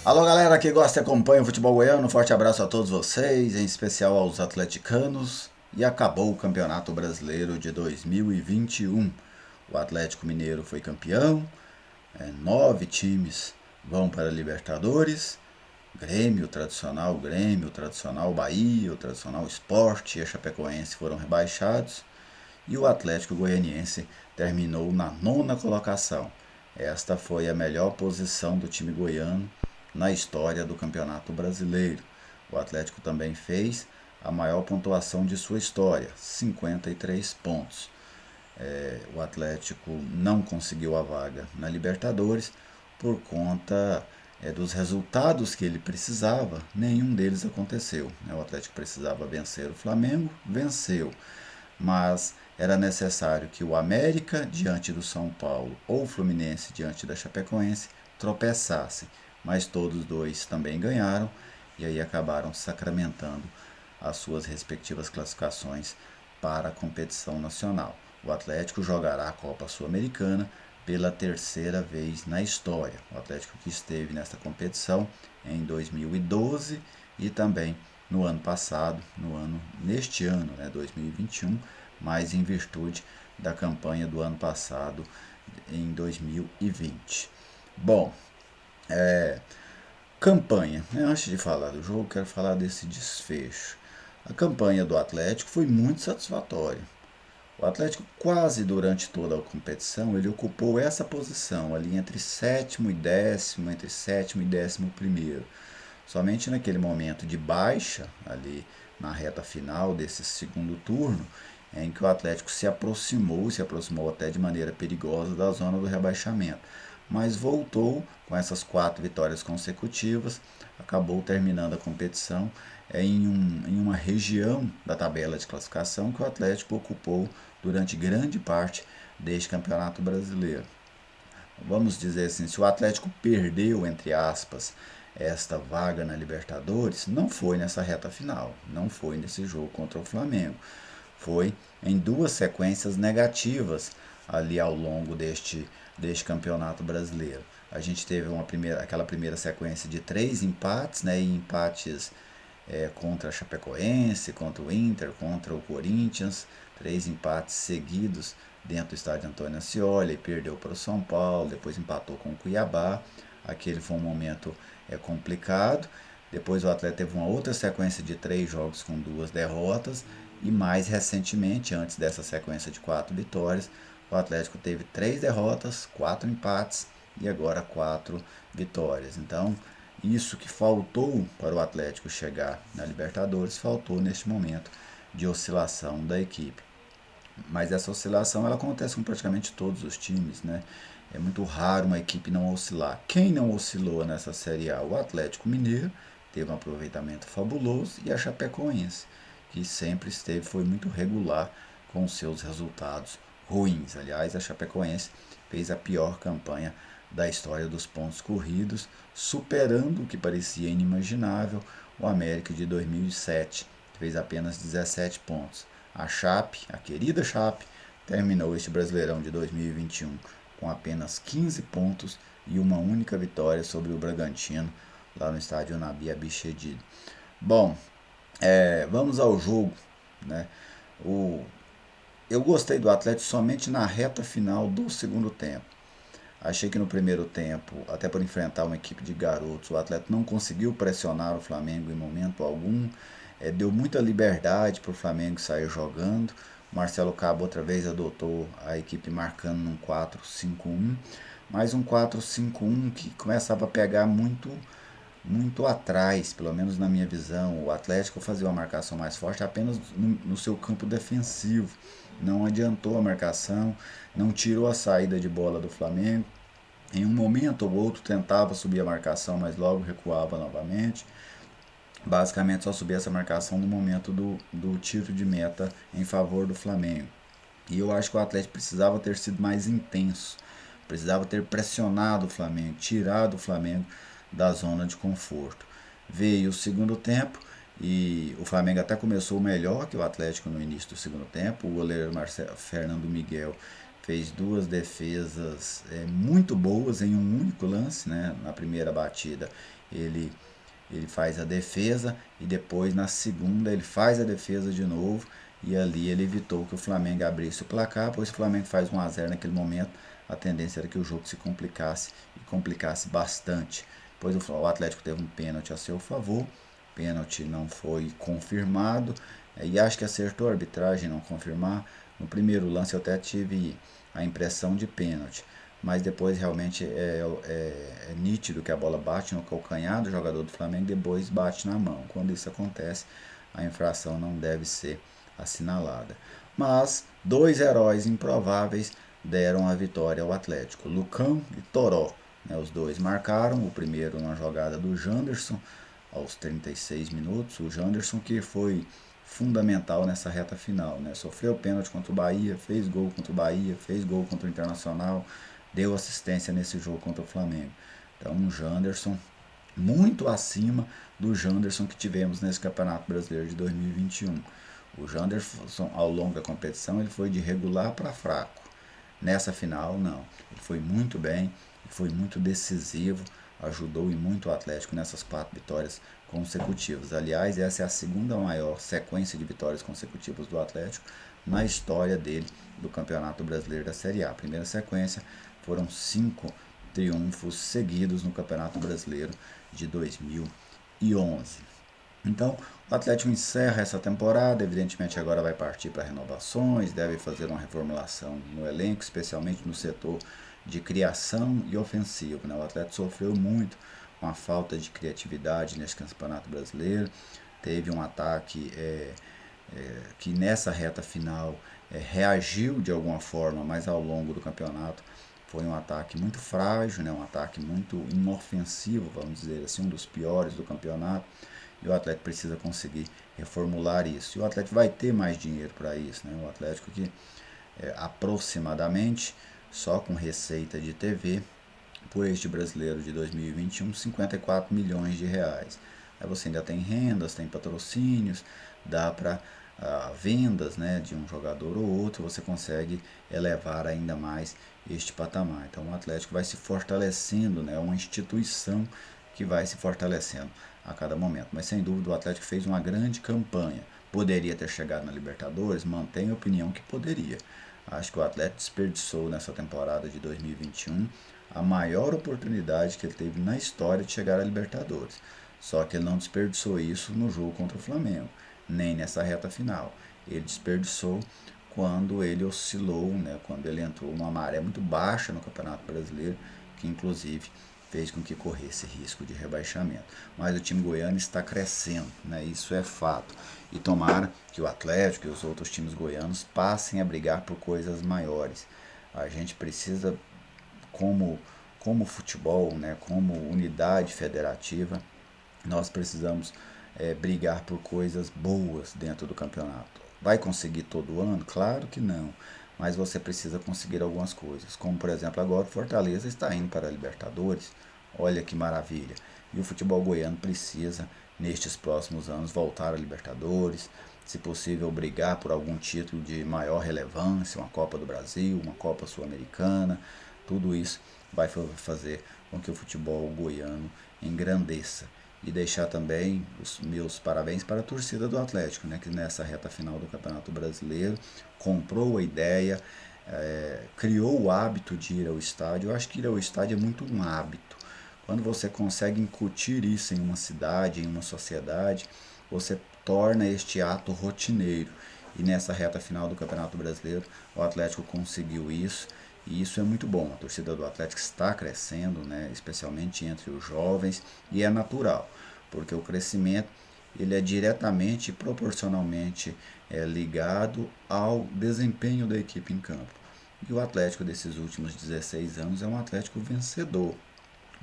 Alô galera que gosta e acompanha o futebol goiano, um forte abraço a todos vocês, em especial aos atleticanos. E acabou o Campeonato Brasileiro de 2021. O Atlético Mineiro foi campeão, 9 times vão para a Libertadores. Grêmio, tradicional Bahia, o tradicional Sport e a Chapecoense foram rebaixados. E o Atlético Goianiense terminou na nona colocação. Esta foi a melhor posição do time goiano na história do Campeonato Brasileiro. O Atlético também fez a maior pontuação de sua história, 53 pontos. O Atlético não conseguiu a vaga na Libertadores por conta dos resultados que ele precisava, nenhum deles aconteceu. O Atlético precisava vencer o Flamengo, venceu, mas era necessário que o América diante do São Paulo ou o Fluminense diante da Chapecoense tropeçassem, mas todos dois também ganharam e aí acabaram sacramentando as suas respectivas classificações para a competição nacional. O Atlético jogará a Copa Sul-Americana pela terceira vez na história. O Atlético que esteve nesta competição em 2012 e também no ano passado, neste ano, 2021, mas em virtude da campanha do ano passado, em 2020. Bom, campanha. Antes de falar do jogo, quero falar desse desfecho. A campanha do Atlético foi muito satisfatória. O Atlético quase durante toda a competição ele ocupou essa posição ali entre sétimo e décimo, entre sétimo e décimo primeiro. Somente naquele momento de baixa, ali na reta final desse segundo turno, em que o Atlético se aproximou até de maneira perigosa da zona do rebaixamento. Mas voltou com essas 4 vitórias consecutivas, acabou terminando a competição em uma região da tabela de classificação que o Atlético ocupou durante grande parte deste campeonato brasileiro. Vamos dizer assim, se o Atlético perdeu, entre aspas, esta vaga na Libertadores, não foi nessa reta final, não foi nesse jogo contra o Flamengo. Foi em 2 sequências negativas ali ao longo deste campeonato brasileiro. A gente teve aquela primeira sequência de 3 empates, e empates contra a Chapecoense, contra o Inter, contra o Corinthians, 3 empates seguidos dentro do estádio Antônio Ascioli, perdeu para o São Paulo, depois empatou com o Cuiabá. Aquele foi um momento complicado. Depois o Atlético teve uma outra sequência de 3 jogos com 2 derrotas. E mais recentemente, antes dessa sequência de 4 vitórias, o Atlético teve 3 derrotas, 4 empates e agora 4 vitórias. Então, isso que faltou para o Atlético chegar na Libertadores, faltou neste momento de oscilação da equipe. Mas essa oscilação ela acontece com praticamente todos os times, né? É muito raro uma equipe não oscilar. Quem não oscilou nessa Série A? O Atlético Mineiro teve um aproveitamento fabuloso e a Chapecoense, que sempre foi muito regular com seus resultados ruins. Aliás, a Chapecoense fez a pior campanha da história dos pontos corridos, superando o que parecia inimaginável, o América de 2007, que fez apenas 17 pontos. A Chape, a querida Chape, terminou este Brasileirão de 2021 com apenas 15 pontos e uma única vitória sobre o Bragantino, lá no estádio Nabi Abichedid. Bom, vamos ao jogo. Né? O, eu gostei do Atlético somente na reta final do segundo tempo. Achei que no primeiro tempo, até por enfrentar uma equipe de garotos, o Atlético não conseguiu pressionar o Flamengo em momento algum. Deu muita liberdade para o Flamengo sair jogando. O Marcelo Cabo outra vez adotou a equipe marcando num 4-5-1, mas um 4-5-1 que começava a pegar muito atrás, pelo menos na minha visão. O Atlético fazia uma marcação mais forte apenas no seu campo defensivo. Não adiantou a marcação, não tirou a saída de bola do Flamengo. Em um momento ou outro tentava subir a marcação, mas logo recuava novamente. Basicamente só subia essa marcação no momento do tiro de meta em favor do Flamengo. E eu acho que o Atlético precisava ter sido mais intenso, precisava ter pressionado o Flamengo, tirado o Flamengo da zona de conforto. Veio o segundo tempo e o Flamengo até começou melhor que o Atlético no início do segundo tempo. O goleiro Fernando Miguel fez duas defesas muito boas em um único lance, né? Na primeira batida ele, ele faz a defesa e depois na segunda ele faz a defesa de novo e ali ele evitou que o Flamengo abrisse o placar, pois o Flamengo faz 1 a 0 naquele momento, a tendência era que o jogo se complicasse e complicasse bastante. Depois o Atlético teve um pênalti a seu favor, o pênalti não foi confirmado e acho que acertou a arbitragem não confirmar. No primeiro lance eu até tive a impressão de pênalti, mas depois realmente é nítido que a bola bate no calcanhar do jogador do Flamengo e depois bate na mão. Quando isso acontece, a infração não deve ser assinalada. Mas dois heróis improváveis deram a vitória ao Atlético, Lucão e Toró. Né, os dois marcaram, o primeiro na jogada do Janderson, aos 36 minutos. O Janderson que foi fundamental nessa reta final, né? Sofreu pênalti contra o Bahia, fez gol contra o Bahia, fez gol contra o Internacional, deu assistência nesse jogo contra o Flamengo. Então, um Janderson muito acima do Janderson que tivemos nesse Campeonato Brasileiro de 2021. O Janderson, ao longo da competição, ele foi de regular para fraco. Nessa final, não. Ele foi muito bem, foi muito decisivo, ajudou e muito o Atlético nessas 4 vitórias consecutivas. Aliás, essa é a segunda maior sequência de vitórias consecutivas do Atlético na história dele do Campeonato Brasileiro da Série A. A primeira sequência foram 5 triunfos seguidos no Campeonato Brasileiro de 2011. Então, o Atlético encerra essa temporada, evidentemente agora vai partir para renovações, deve fazer uma reformulação no elenco, especialmente no setor de criação e ofensivo. Né? O Atlético sofreu muito com a falta de criatividade nesse Campeonato Brasileiro, teve um ataque que nessa reta final reagiu de alguma forma, mas ao longo do campeonato foi um ataque muito frágil, né? Um ataque muito inofensivo, vamos dizer assim, um dos piores do campeonato. E o Atlético precisa conseguir reformular isso. E o Atlético vai ter mais dinheiro para isso. Né? O Atlético que aproximadamente, só com receita de TV, por este brasileiro de 2021, 54 milhões de reais. Aí você ainda tem rendas, tem patrocínios, dá para vendas, né, de um jogador ou outro, você consegue elevar ainda mais este patamar. Então o Atlético vai se fortalecendo, né, é uma instituição que vai se fortalecendo a cada momento. Mas sem dúvida o Atlético fez uma grande campanha. Poderia ter chegado na Libertadores? Mantenho a opinião que poderia. Acho que o Atlético desperdiçou nessa temporada de 2021 a maior oportunidade que ele teve na história de chegar à Libertadores. Só que ele não desperdiçou isso no jogo contra o Flamengo, nem nessa reta final. Ele desperdiçou quando ele oscilou, né, quando ele entrou uma maré muito baixa no Campeonato Brasileiro, que inclusive fez com que corresse risco de rebaixamento. Mas o time goiano está crescendo, né? Isso é fato. E tomara que o Atlético e os outros times goianos passem a brigar por coisas maiores. A gente precisa, como futebol, né, como unidade federativa, nós precisamos brigar por coisas boas dentro do campeonato. Vai conseguir todo ano? Claro que não. Mas você precisa conseguir algumas coisas. Como, por exemplo, agora o Fortaleza está indo para a Libertadores. Olha que maravilha. E o futebol goiano precisa, nestes próximos anos, voltar à Libertadores. Se possível, brigar por algum título de maior relevância, uma Copa do Brasil, uma Copa Sul-Americana. Tudo isso vai fazer com que o futebol goiano engrandeça. E deixar também os meus parabéns para a torcida do Atlético, né, que nessa reta final do Campeonato Brasileiro comprou a ideia, criou o hábito de ir ao estádio. Eu acho que ir ao estádio é muito um hábito. Quando você consegue incutir isso em uma cidade, em uma sociedade, você torna este ato rotineiro. E nessa reta final do Campeonato Brasileiro, o Atlético conseguiu isso. E isso é muito bom. A torcida do Atlético está crescendo, né, especialmente entre os jovens, e é natural, porque o crescimento ele é diretamente e proporcionalmente ligado ao desempenho da equipe em campo. E o Atlético desses últimos 16 anos é um Atlético vencedor,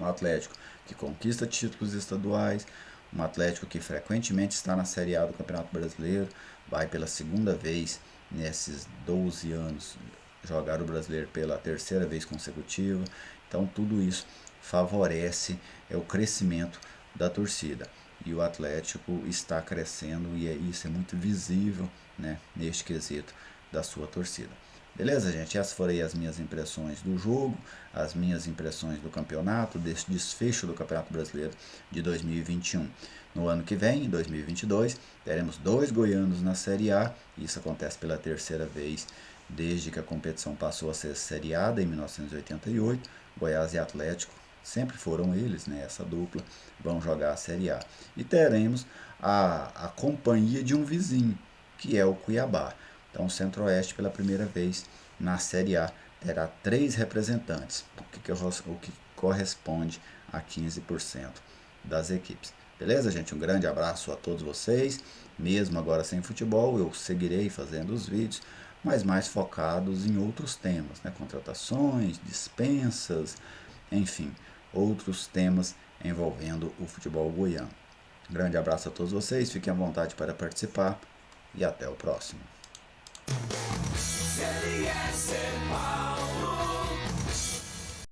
um Atlético que conquista títulos estaduais, um Atlético que frequentemente está na Série A do Campeonato Brasileiro, vai pela segunda vez nesses 12 anos jogar o Brasileiro pela terceira vez consecutiva. Então tudo isso favorece o crescimento da torcida. E o Atlético está crescendo e isso é muito visível, né, neste quesito da sua torcida. Beleza, gente? Essas foram aí as minhas impressões do jogo, as minhas impressões do campeonato, desse desfecho do Campeonato Brasileiro de 2021. No ano que vem, em 2022, teremos 2 goianos na Série A. Isso acontece pela terceira vez desde que a competição passou a ser seriada em 1988. Goiás e Atlético, sempre foram eles, né, essa dupla, vão jogar a Série A. E teremos a companhia de um vizinho, que é o Cuiabá. Então, o Centro-Oeste, pela primeira vez na Série A, terá 3 representantes, o que corresponde a 15% das equipes. Beleza, gente? Um grande abraço a todos vocês. Mesmo agora sem futebol, eu seguirei fazendo os vídeos, mas mais focados em outros temas, né? Contratações, dispensas, enfim, outros temas envolvendo o futebol goiano. Grande abraço a todos vocês, fiquem à vontade para participar e até o próximo. Série A,